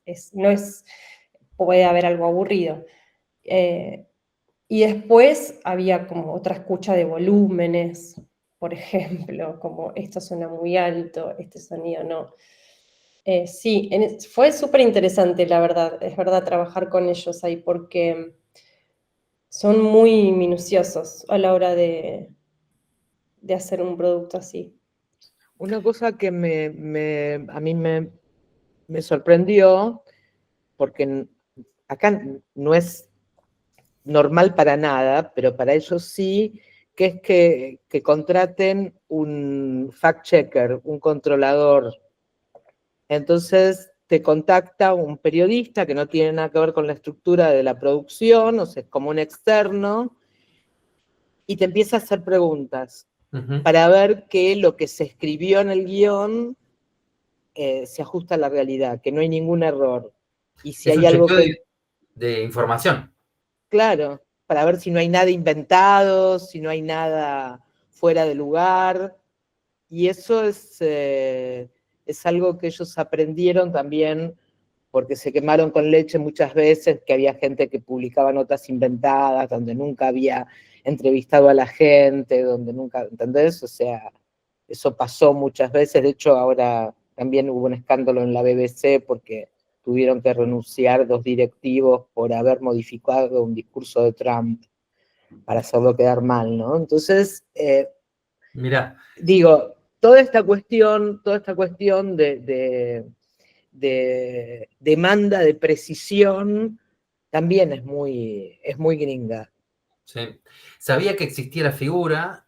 puede haber algo aburrido. Y después había como otra escucha de volúmenes, por ejemplo, como esto suena muy alto, este sonido no. Sí, fue súper interesante, la verdad, es verdad, trabajar con ellos ahí, porque son muy minuciosos a la hora de hacer un producto así. Una cosa que a mí me sorprendió, porque acá no es normal para nada, pero para ellos sí, que es que contraten un fact-checker, un controlador. Entonces te contacta un periodista que no tiene nada que ver con la estructura de la producción, o sea, es como un externo, y te empieza a hacer preguntas Ujú. para ver que lo que se escribió en el guión se ajusta a la realidad, que no hay ningún error. Y si Es hay un algo chequeo que, de información. claro, para ver si no hay nada inventado, si no hay nada fuera de lugar. Y eso es algo que ellos aprendieron también porque se quemaron con leche muchas veces, que había gente que publicaba notas inventadas, donde nunca había entrevistado a la gente, donde nunca, ¿entendés? O sea, eso pasó muchas veces. De hecho, ahora también hubo un escándalo en la BBC porque tuvieron que renunciar 2 directivos por haber modificado un discurso de Trump para hacerlo quedar mal, ¿no? Entonces, Mira, digo, toda esta cuestión de demanda de precisión también es muy gringa. sí. Sabía que existía la figura,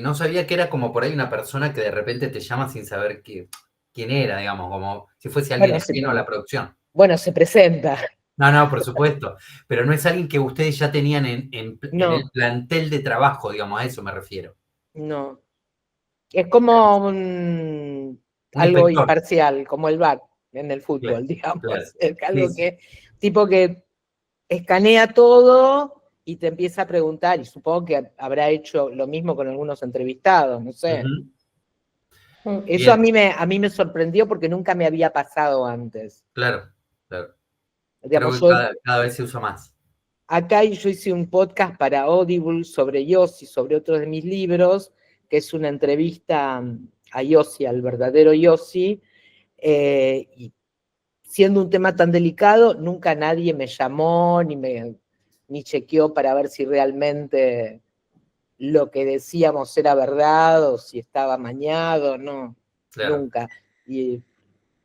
no sabía que era como por ahí una persona que de repente te llama sin saber quién era, digamos, como si fuese alguien Bueno, ajeno a la producción. se presenta. No, no, por supuesto, pero no es alguien que ustedes ya tenían en el No, plantel de trabajo, digamos, a eso me refiero. no. Es como Un algo inspector. imparcial, como el VAR en el Claro, fútbol, claro. digamos. Es Sí, algo sí. que, tipo que escanea todo y te empieza a preguntar, y supongo que habrá hecho lo mismo con algunos entrevistados, no sé. Ujú. Mm. Eso Bien, a mí me sorprendió porque nunca me había pasado antes. claro, claro. Creo Digamos, que cada vez se usa más. acá yo hice un podcast para Audible sobre Yossi, sobre otros de mis libros, que es una entrevista a Yossi, al verdadero Yossi, y siendo un tema tan delicado, nunca nadie me llamó ni chequeó para ver si realmente lo que decíamos era verdad o si estaba amañado, no, Claro, nunca. Y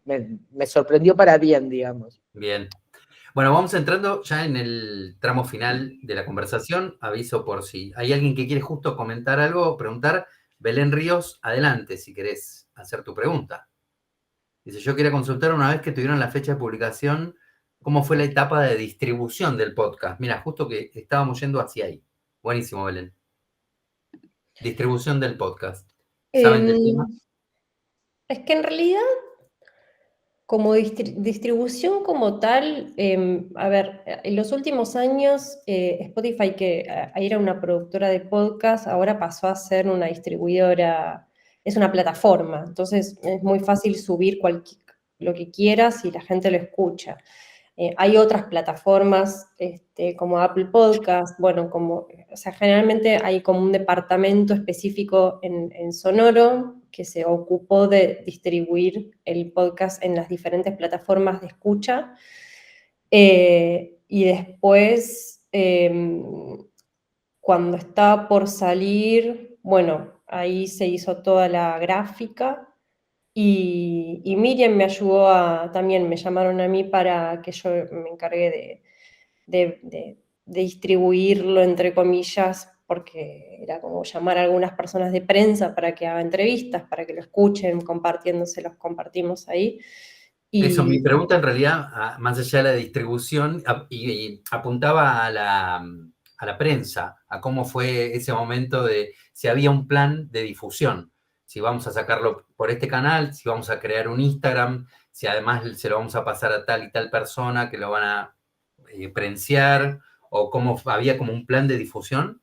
me sorprendió para bien, digamos. bien. Bueno, vamos entrando ya en el tramo final de la conversación. Aviso por si hay alguien que quiere justo comentar algo o preguntar. Belén Ríos, adelante si querés hacer tu pregunta. Dice, yo quería consultar una vez que tuvieron la fecha de publicación, ¿cómo fue la etapa de distribución del podcast? Mira, justo que estábamos yendo hacia ahí. Buenísimo, Belén. Distribución del podcast. ¿Saben del tema? Em, es que en realidad, como distribución como tal, a ver, en los últimos años, Spotify, que era una productora de podcast, ahora pasó a ser una distribuidora, es una plataforma, entonces es muy fácil subir lo que quieras y la gente lo escucha. Hay otras plataformas como Apple Podcast, bueno, o sea, generalmente hay como un departamento específico en Sonoro que se ocupó de distribuir el podcast en las diferentes plataformas de escucha. Y después, cuando estaba por salir, bueno, ahí se hizo toda la gráfica. Y Miriam me ayudó también me llamaron a mí para que yo me encargue de distribuirlo, entre comillas, porque era como llamar a algunas personas de prensa para que haga entrevistas, para que lo escuchen, compartiéndose, los compartimos ahí. Eso, mi Y pregunta en realidad, más allá de la distribución, y apuntaba a la prensa, a cómo fue ese momento de si había un plan de difusión, si vamos a sacarlo por este canal, si vamos a crear un Instagram, si además se lo vamos a pasar a tal y tal persona que lo van a prensear, o cómo había como un plan de difusión.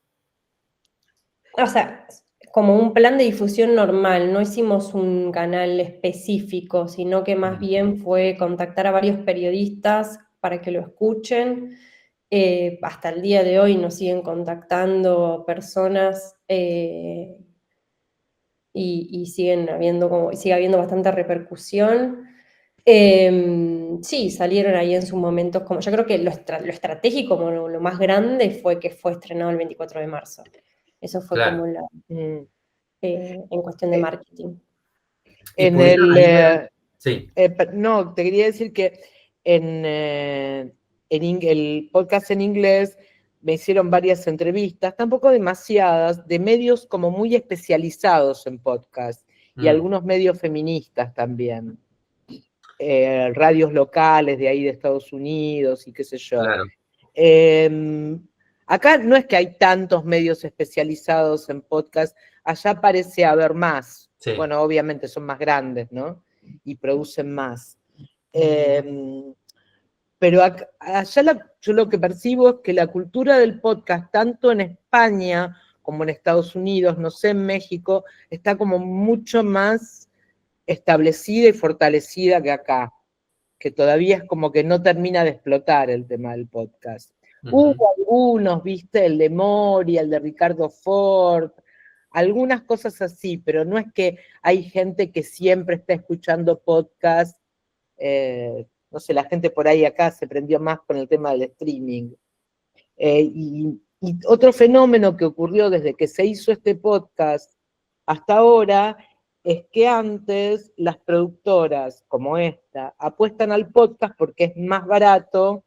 o sea, como un plan de difusión normal, no hicimos un canal específico, sino que más bien fue contactar a varios periodistas para que lo escuchen. Hasta el día de hoy nos siguen contactando personas y sigue habiendo bastante repercusión. Sí, salieron ahí en sus momentos, como yo creo que lo estratégico, como lo más grande fue que fue estrenado el 24 de marzo. Eso fue Claro. como Mm. en cuestión de Eh, marketing. Y En pudieron el, ahí ver, sí, no, te quería decir que el podcast en inglés me hicieron varias entrevistas, tampoco demasiadas, de medios como muy especializados en podcast y mm, algunos medios feministas también. Radios locales de ahí de Estados Unidos y qué sé yo. claro, Eh, Acá no es que hay tantos medios especializados en podcast, allá parece haber más. sí. Bueno, obviamente son más grandes, ¿no? Y producen más. Eh, pero allá yo lo que percibo es que la cultura del podcast, tanto en España como en Estados Unidos, no sé, en México, está como mucho más establecida y fortalecida que acá, que todavía es como que no termina de explotar el tema del podcast. Hubo Ujú. algunos, viste, el de Moria, el de Ricardo Ford, algunas cosas así, pero no es que hay gente que siempre está escuchando podcast. No sé, la gente por ahí acá se prendió más con el tema del streaming. Y otro fenómeno que ocurrió desde que se hizo este podcast hasta ahora es que antes las productoras como esta apuestan al podcast porque es más barato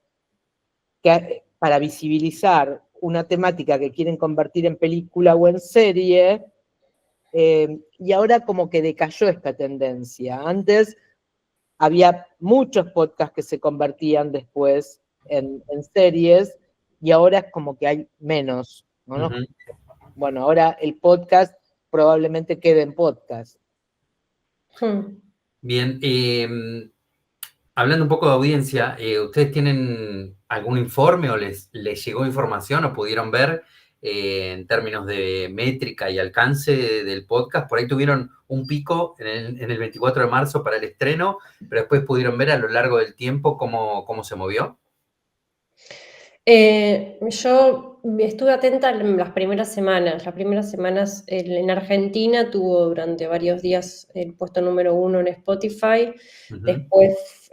para visibilizar una temática que quieren convertir en película o en serie, y ahora como que decayó esta tendencia. Antes había muchos podcasts que se convertían después en series y ahora es como que hay menos, ¿no? Ujú. Bueno, ahora el podcast probablemente quede en podcast. Hmm. Bien, hablando un poco de audiencia, ¿ustedes tienen algún informe o les llegó información o pudieron ver en términos de métrica y alcance del podcast? Por ahí tuvieron un pico en el 24 de marzo para el estreno, pero después pudieron ver a lo largo del tiempo cómo se movió. Yo estuve atenta en las primeras semanas. Las primeras semanas en Argentina tuvo durante varios días el puesto número 1 en Spotify. Ujú. Después,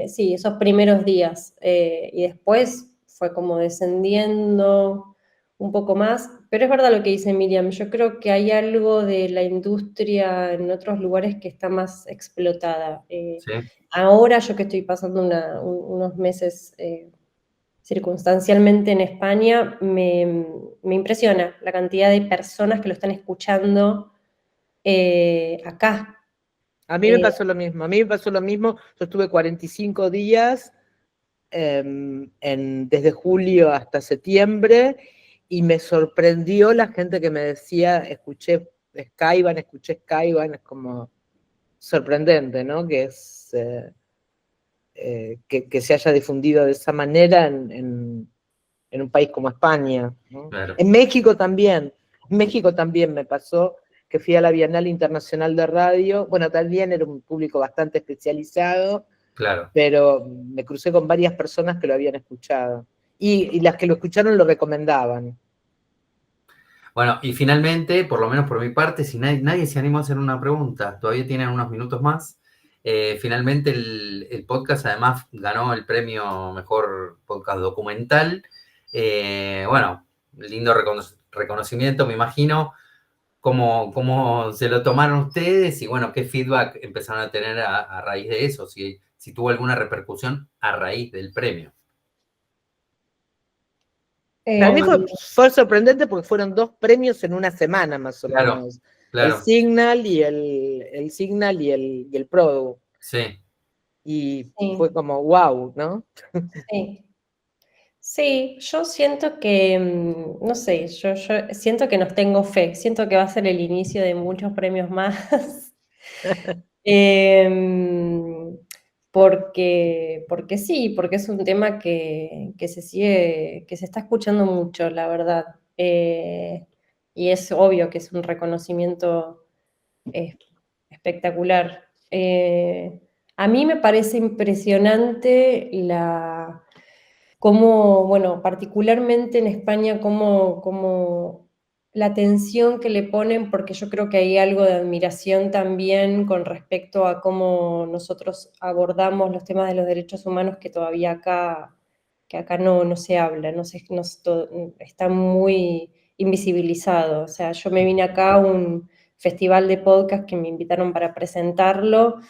sí, esos primeros días. Y después fue como descendiendo un poco más. Pero es verdad lo que dice Miriam. Yo creo que hay algo de la industria en otros lugares que está más explotada. Sí. Ahora yo que estoy pasando unos meses circunstancialmente en España, me impresiona la cantidad de personas que lo están escuchando acá. A mí me pasó lo mismo, a mí me pasó lo mismo, yo estuve 45 días desde julio hasta septiembre y me sorprendió la gente que me decía, escuché Skyban, es como sorprendente, ¿no? Que es que se haya difundido de esa manera en un país como España, ¿no? Claro, En México también me pasó que fui a la Bienal Internacional de Radio, bueno, también era un público bastante especializado, claro. pero me crucé con varias personas que lo habían escuchado, y las que lo escucharon lo recomendaban. Bueno, y finalmente, por lo menos por mi parte, si nadie se animó a hacer una pregunta, todavía tienen unos minutos más. Finalmente el podcast además ganó el premio Mejor Podcast Documental. Bueno, lindo reconocimiento, me imagino. ¿Cómo se lo tomaron ustedes y bueno, qué feedback empezaron a tener a raíz de eso? Si tuvo alguna repercusión a raíz del premio. Para mí Eh, fue sorprendente porque fueron 2 premios en una semana más o Claro, menos. El claro, Signal y el Signal y el Produ. sí. Y sí, fue como wow, ¿no? sí. Sí, yo siento que, no sé, yo siento que nos tengo fe, siento que va a ser el inicio de muchos premios más. Em, porque sí, porque es un tema que se sigue, que se está escuchando mucho, la verdad. Y es obvio que es un reconocimiento eh, espectacular. A mí me parece impresionante cómo, bueno, particularmente en España, cómo la atención que le ponen, porque yo creo que hay algo de admiración también con respecto a cómo nosotros abordamos los temas de los derechos humanos que todavía acá no se habla, está muy invisibilizado. O sea, yo me vine acá a un festival de podcast que me invitaron para presentarlo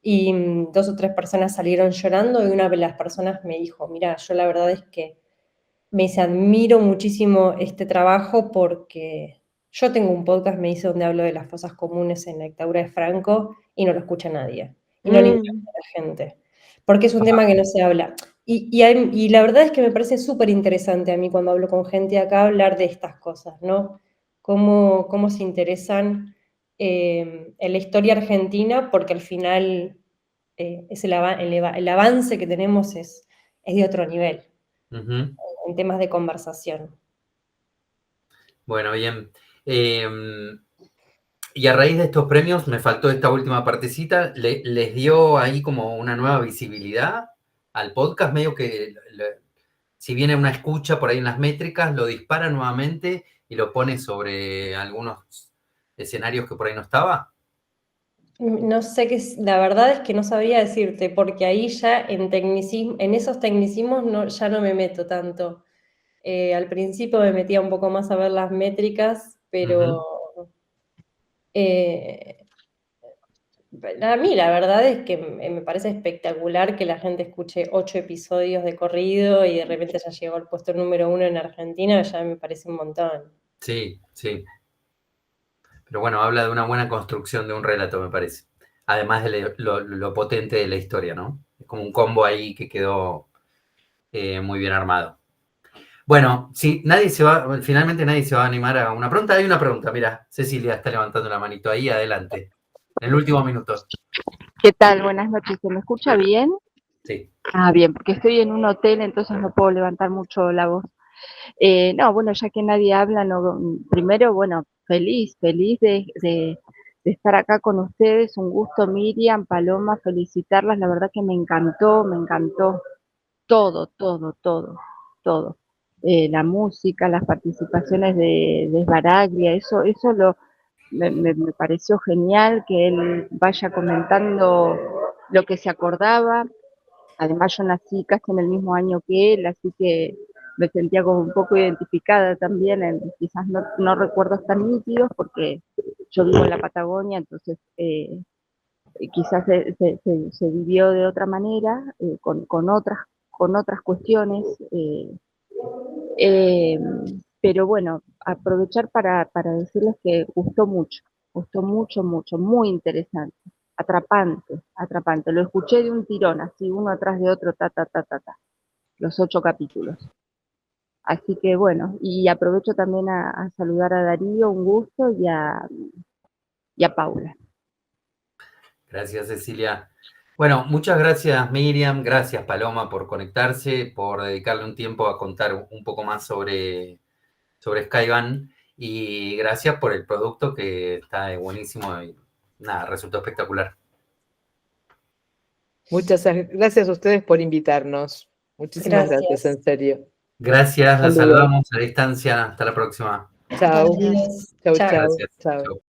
y 2 o 3 personas salieron llorando y una de las personas me dijo, mira, yo la verdad es que me dice, admiro muchísimo este trabajo porque yo tengo un podcast, me dice, donde hablo de las fosas comunes en la dictadura de Franco y no lo escucha nadie. Y no le interesa a la gente. Porque es un tema que no se habla. Y la verdad es que me parece súper interesante a mí cuando hablo con gente acá hablar de estas cosas, ¿no? Cómo se interesan en la historia argentina, porque al final el avance que tenemos es de otro nivel Ujú. en temas de conversación. Bueno, bien. Y a raíz de estos premios, me faltó esta última partecita, les dio ahí como una nueva visibilidad al podcast, medio que si viene una escucha por ahí en las métricas, lo dispara nuevamente y lo pone sobre algunos escenarios que por ahí no estaba. No sé la verdad es que no sabría decirte, porque ahí ya en esos tecnicismos ya no me meto tanto. Al principio me metía un poco más a ver las métricas, pero a mí la verdad es que me parece espectacular que la gente escuche 8 episodios de corrido y de repente ya llegó al puesto número 1 en Argentina, ya me parece un montón. Sí, sí. Pero bueno, habla de una buena construcción de un relato, me parece. Además de lo potente de la historia, ¿no? Es como un combo ahí que quedó muy bien armado. Bueno, si finalmente nadie se va a animar a una pregunta. Hay una pregunta, mira, Cecilia está levantando la manito ahí, adelante. En el último minuto. ¿Qué tal? Buenas noches. ¿Se me escucha bien? Sí. Ah, bien, porque estoy en un hotel, entonces no puedo levantar mucho la voz. No, bueno, ya que nadie habla, no, primero, bueno, feliz de estar acá con ustedes. Un gusto, Miriam, Paloma, felicitarlas. La verdad que me encantó todo, todo, todo, todo. La música, las participaciones de Sbaraglia, me pareció genial que él vaya comentando lo que se acordaba. Además, yo nací casi en el mismo año que él, así que me sentía como un poco identificada también, quizás no recuerdos tan nítidos, porque yo vivo en la Patagonia, entonces quizás se vivió de otra manera, con otras cuestiones. Pero bueno, aprovechar para decirles que gustó mucho, mucho, muy interesante, atrapante. Lo escuché de un tirón, así uno atrás de otro, los 8 capítulos. Así que bueno, y aprovecho también a saludar a Darío, un gusto, y a Paula. Gracias, Cecilia. Bueno, muchas gracias, Miriam. Gracias, Paloma, por conectarse, por dedicarle un tiempo a contar un poco más sobre Skyban. Y gracias por el producto que está buenísimo y nada, resultó espectacular. Muchas gracias a ustedes por invitarnos. Muchísimas gracias, en serio. Gracias, la Saludos. saludamos a distancia. Hasta la próxima. Chao. Adiós. Chau, Chao. chau. Gracias. Chao. Chau.